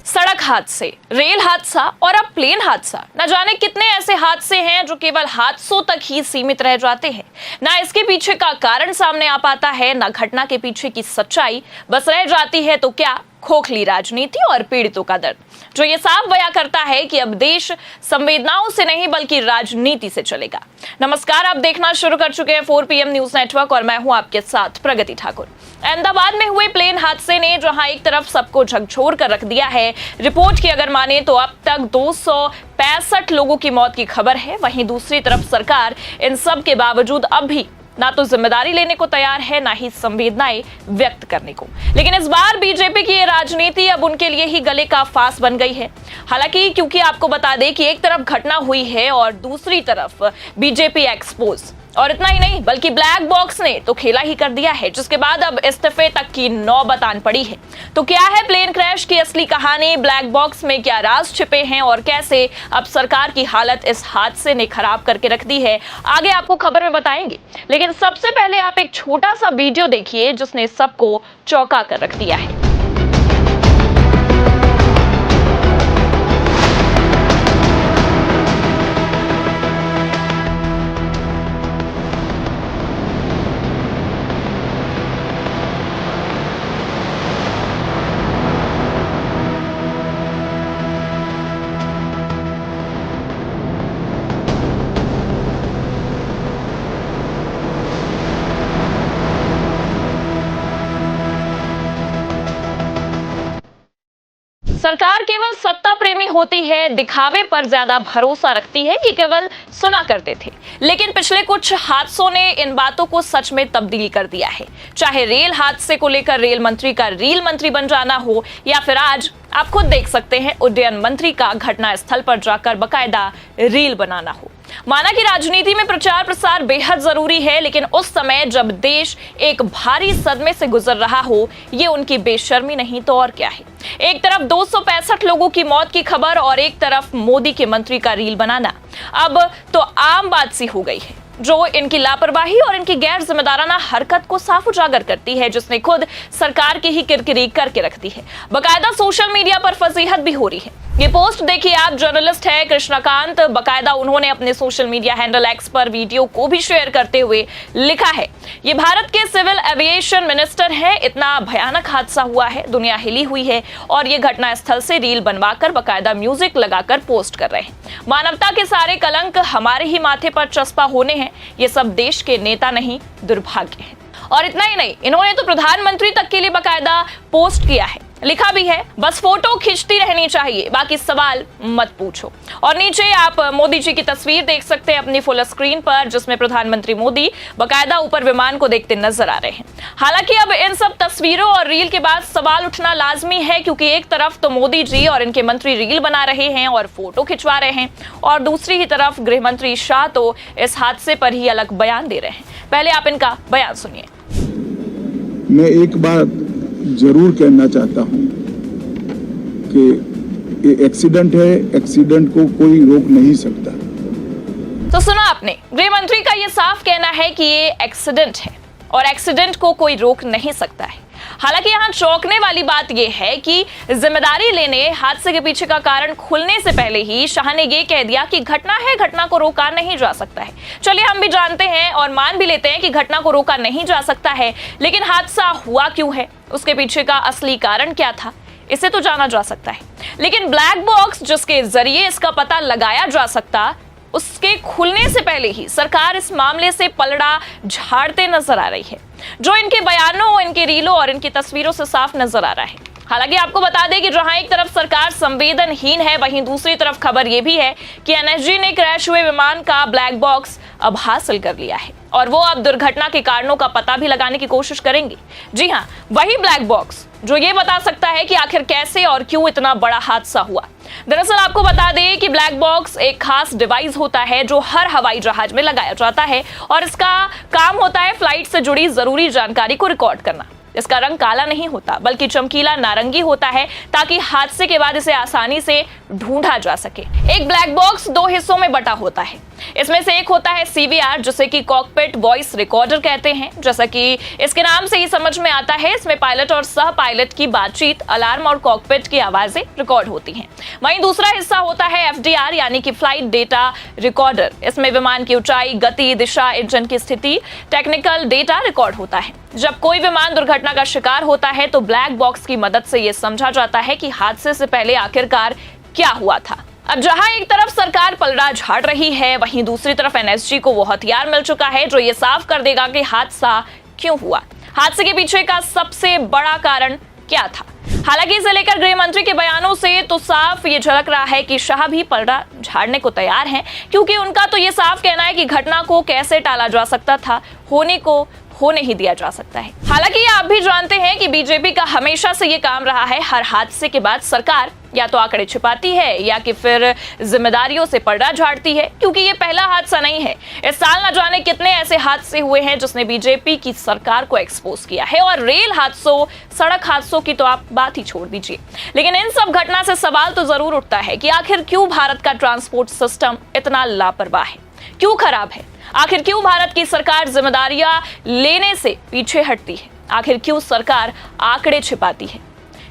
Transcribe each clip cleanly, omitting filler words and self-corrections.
सड़क हादसे, रेल हादसा और अब प्लेन हादसा। न जाने कितने ऐसे हादसे हैं जो केवल हादसों तक ही सीमित रह जाते हैं। ना इसके पीछे का कारण सामने आ पाता है, ना घटना के पीछे की सच्चाई, बस रह जाती है तो क्या, खोखली राजनीति और पीड़ितों का दर्द, जो ये साफ बयां करता है कि अब देश संवेदनाओं से नहीं बल्कि राजनीति से चलेगा। नमस्कार, आप देखना शुरू कर चुके हैं 4 PM न्यूज नेटवर्क और मैं हूं आपके साथ प्रगति ठाकुर। अहमदाबाद में हुए प्लेन हादसे ने जहां एक तरफ सबको झकझोर कर रख दिया है, रिपोर्ट की अगर माने तो अब तक 265 लोगों की मौत की खबर है। वहीं दूसरी तरफ सरकार इन सब के बावजूद अब भी ना तो जिम्मेदारी लेने को तैयार है, ना ही संवेदनाएं व्यक्त करने को। लेकिन इस बार बीजेपी की ये राजनीति अब उनके लिए ही गले का फांस बन गई है। हालांकि क्योंकि आपको बता दें कि एक तरफ घटना हुई है और दूसरी तरफ बीजेपी एक्सपोज, और इतना ही नहीं बल्कि ब्लैक बॉक्स ने तो खेला ही कर दिया है, जिसके बाद अब इस्तीफे तक की नौबत आन पड़ी है। तो क्या है प्लेन क्रैश की असली कहानी, ब्लैक बॉक्स में क्या राज छिपे हैं और कैसे अब सरकार की हालत इस हादसे ने खराब करके रख दी है, आगे आपको खबर में बताएंगे। लेकिन सबसे पहले आप एक छोटा सा वीडियो देखिए जिसने सबको चौंका कर रख दिया है। सरकार केवल सत्ता प्रेमी होती है, दिखावे पर ज्यादा भरोसा रखती है, ये केवल सुना करते थे। लेकिन पिछले कुछ हादसों ने इन बातों को सच में तब्दील कर दिया है। चाहे रेल हादसे को लेकर रेल मंत्री का रील मंत्री बन जाना हो, या फिर आज आप खुद देख सकते हैं उड्डयन मंत्री का घटना स्थल पर जाकर बकायदा रील बनाना हो। माना कि राजनीति में प्रचार प्रसार बेहद जरूरी है, लेकिन उस समय जब देश एक भारी सदमे से गुजर रहा हो, ये उनकी बेशर्मी नहीं तो और क्या है। एक तरफ 265 लोगों की मौत की खबर और एक तरफ मोदी के मंत्री का रील बनाना अब तो आम बात सी हो गई है, जो इनकी लापरवाही और इनकी गैर जिम्मेदाराना हरकत को साफ उजागर करती है, जिसने खुद सरकार की ही किरकिरी करके रख दी है। बकायदा सोशल मीडिया पर फजीहत भी हो रही है। ये पोस्ट देखिए आप, जर्नलिस्ट है कृष्णकांत, बकायदा उन्होंने अपने सोशल मीडिया हैंडल एक्स पर वीडियो को भी शेयर करते हुए लिखा है, ये भारत के सिविल एविएशन मिनिस्टर हैं, इतना भयानक हादसा हुआ है, दुनिया हिली हुई है और ये घटना स्थल से रील बनवाकर बकायदा म्यूजिक लगाकर पोस्ट कर रहे हैं। मानवता के सारे कलंक हमारे ही माथे पर चस्पा होने हैं, ये सब देश के नेता नहीं दुर्भाग्य है। और इतना ही नहीं, इन्होंने तो प्रधानमंत्री तक के लिए बकायदा पोस्ट किया है, लिखा भी है, बस फोटो खींचती रहनी चाहिए, बाकी सवाल मत पूछो। और नीचे आप मोदी जी की तस्वीर देख सकते हैं अपनी फुल स्क्रीन पर, जिसमें प्रधानमंत्री मोदी बकायदा ऊपर विमान को देखते नजर आ रहे हैं। हालांकि अब इन सब तस्वीरों और रील के बाद सवाल उठना लाजमी है, क्योंकि एक तरफ तो मोदी जी और इनके मंत्री रील बना रहे हैं और फोटो खिंचवा रहे हैं, और दूसरी ही तरफ गृह मंत्री शाह तो इस हादसे पर ही अलग बयान दे रहे हैं। पहले आप इनका बयान सुनिए। मैं एक बात जरूर कहना चाहता हूं कि ये एक्सीडेंट है, एक्सीडेंट को कोई रोक नहीं सकता। तो सुना आपने, गृह मंत्री का ये साफ कहना है कि ये एक्सीडेंट है और एक्सीडेंट को कोई रोक नहीं सकता है। हालांकि यहाँ चौंकने वाली बात यह है कि जिम्मेदारी लेने, हादसे के पीछे का कारण खुलने से पहले ही शाह ने यह कह दिया कि घटना है, घटना को रोका नहीं जा सकता है। चलिए हम भी जानते हैं और मान भी लेते हैं कि घटना को रोका नहीं जा सकता है, लेकिन हादसा हुआ क्यों है, उसके पीछे का असली कारण क्या था, इसे तो जाना जा सकता है। लेकिन ब्लैक बॉक्स जिसके जरिए इसका पता लगाया जा सकता, उसके खुलने से पहले ही सरकार इस मामले से पलड़ा झाड़ते नजर आ रही है, जो इनके बयानों, इनके रीलों और इनकी तस्वीरों से साफ नजर आ रहा है। हालांकि आपको बता दें कि जहां एक तरफ सरकार संवेदनहीन है, वहीं दूसरी तरफ खबर यह भी है कि एनएसजी ने क्रैश हुए विमान का ब्लैक बॉक्स अब हासिल कर लिया है और वो अब दुर्घटना के कारणों का पता भी लगाने की कोशिश करेंगे। जी हां, वही ब्लैक बॉक्स जो ये बता सकता है कि आखिर कैसे और क्यों इतना बड़ा हादसा हुआ। दरअसल आपको बता दें कि ब्लैक बॉक्स एक खास डिवाइस होता है जो हर हवाई जहाज में लगाया जाता है और इसका काम होता है फ्लाइट से जुड़ी जरूरी जानकारी को रिकॉर्ड करना। इसका रंग काला नहीं होता बल्कि चमकीला नारंगी होता है ताकि हादसे के बाद इसे आसानी से ढूंढा जा सके। एक ब्लैक बॉक्स 2 हिस्सों में बटा होता है। इसमें से एक होता है CVR, जिसे कि कॉकपिट वॉइस रिकॉर्डर कहते हैं। जैसा कि इसके नाम से ही समझ में आता है, इसमें पायलट और सह पायलट की बातचीत, अलार्म और कॉकपिट की आवाजें रिकॉर्ड होती हैं। वहीं दूसरा हिस्सा होता है FDR यानी कि फ्लाइट डेटा रिकॉर्डर। इसमें विमान की ऊंचाई, गति, दिशा, इंजन की स्थिति, टेक्निकल डेटा रिकॉर्ड होता है। जब कोई विमान दुर्घटना का शिकार होता है तो ब्लैक बॉक्स की मदद से यह समझा जाता है कि हादसे से पहले आखिरकार क्या हुआ था। अब जहां एक तरफ सरकार पलड़ा झाड़ रही है, वहीं दूसरी तरफ NSG को वो हथियार मिल चुका है जो ये साफ कर देगा कि हादसा क्यों हुआ, हादसे के पीछे का सबसे बड़ा कारण क्या था। हालांकि इसे लेकर गृह मंत्री के बयानों से तो साफ ये झलक रहा है कि शाह भी पलड़ा झाड़ने को तैयार हैं, क्योंकि उनका तो ये साफ कहना है कि घटना को कैसे टाला जा सकता था, होने को होने ही दिया जा सकता है। हालांकि आप भी जानते हैं कि बीजेपी का हमेशा से ये काम रहा है, हर हादसे के बाद सरकार या तो आंकड़े छिपाती है या कि फिर जिम्मेदारियों से पर्दा झाड़ती है, क्योंकि ये पहला हादसा नहीं है। इस साल न जाने कितने ऐसे हादसे हुए हैं जिसने बीजेपी की सरकार को एक्सपोज किया है, और रेल हादसों, सड़क हादसों की तो आप बात ही छोड़ दीजिए। लेकिन इन सब घटना से सवाल तो जरूर उठता है कि आखिर क्यों भारत का ट्रांसपोर्ट सिस्टम इतना लापरवाह है, क्यों खराब है, आखिर क्यों भारत की सरकार जिम्मेदारियां लेने से पीछे हटती है, आखिर क्यों सरकार आंकड़े छिपाती है।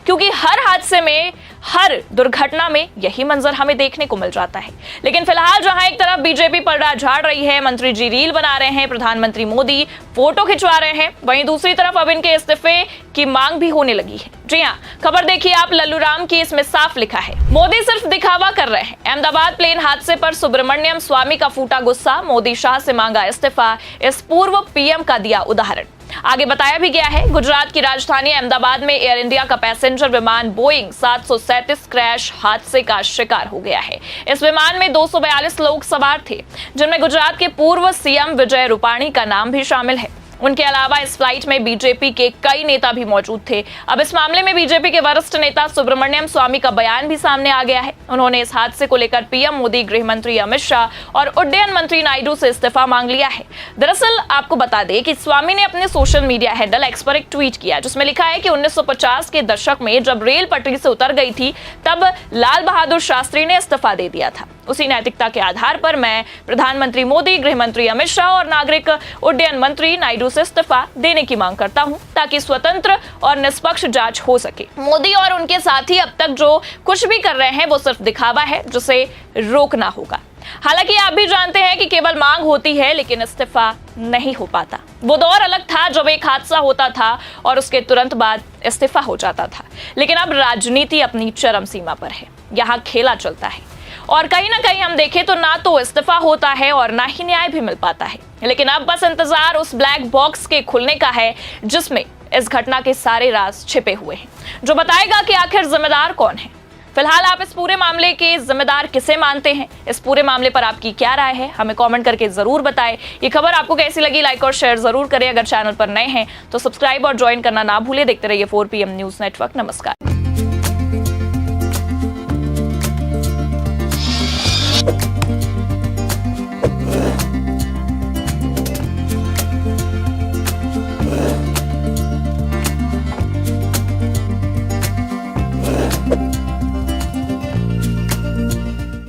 क्योंकि हर हादसे में, हर दुर्घटना में यही मंजर हमें देखने को मिल जाता है। लेकिन फिलहाल जहां एक तरफ बीजेपी पर्दा झाड़ रही है, मंत्री जी रील बना रहे हैं, प्रधानमंत्री मोदी फोटो खिंचवा रहे हैं, वहीं दूसरी तरफ अब इनके इस्तीफे की मांग भी होने लगी है। जी हां, खबर देखिए आप लल्लू राम की, इसमें साफ लिखा है, मोदी सिर्फ दिखावा कर रहे हैं। अहमदाबाद प्लेन हादसे पर सुब्रमण्यम स्वामी का फूटा गुस्सा, मोदी शाह से मांगा इस्तीफा, इस पूर्व PM का दिया उदाहरण। आगे बताया भी गया है, गुजरात की राजधानी अहमदाबाद में एयर इंडिया का पैसेंजर विमान बोइंग 737 क्रैश हादसे का शिकार हो गया है। इस विमान में 242 लोग सवार थे, जिनमें गुजरात के पूर्व CM विजय रूपाणी का नाम भी शामिल है। उनके अलावा इस फ्लाइट में बीजेपी के कई नेता भी मौजूद थे। अब इस मामले में बीजेपी के वरिष्ठ नेता सुब्रमण्यम स्वामी का बयान भी सामने आ गया है। उन्होंने इस हादसे को लेकर PM मोदी, गृह मंत्री अमित शाह और उड्डयन मंत्री नायडू से इस्तीफा मांग लिया है। दरअसल आपको बता दें कि स्वामी ने अपने सोशल मीडिया हैंडल X पर एक ट्वीट किया, जिसमें लिखा है कि 1950 के दशक में जब रेल पटरी से उतर गई थी, तब लाल बहादुर शास्त्री ने इस्तीफा दे दिया था। उसी नैतिकता के आधार पर मैं प्रधानमंत्री मोदी, गृह मंत्री अमित शाह और नागरिक उड्डयन मंत्री नायडू से इस्तीफा देने की मांग करता हूं, ताकि स्वतंत्र और निष्पक्ष जांच हो सके। मोदी और उनके साथी अब तक जो कुछ भी कर रहे हैं वो सिर्फ दिखावा है, जिसे रोकना होगा। हालांकि आप भी जानते हैं कि केवल मांग होती है लेकिन इस्तीफा नहीं हो पाता। वो दौर अलग था जब एक हादसा होता था और उसके तुरंत बाद इस्तीफा हो जाता था, लेकिन अब राजनीति अपनी चरम सीमा पर है, यहाँ खेला चलता है और कहीं ना कहीं हम देखें तो ना तो इस्तीफा होता है और ना ही न्याय भी मिल पाता है। लेकिन अब बस इंतजार उस ब्लैक बॉक्स के खुलने का है जिसमें इस घटना के सारे राज छिपे हुए हैं, जो बताएगा कि आखिर जिम्मेदार कौन है। फिलहाल आप इस पूरे मामले के जिम्मेदार किसे मानते हैं, इस पूरे मामले पर आपकी क्या राय है, हमें कमेंट करके जरूर बताएं। ये खबर आपको कैसी लगी, लाइक और शेयर जरूर करें। अगर चैनल पर नए हैं तो सब्सक्राइब और ज्वाइन करना ना भूलें। देखते रहिए 4PM न्यूज नेटवर्क। नमस्कार।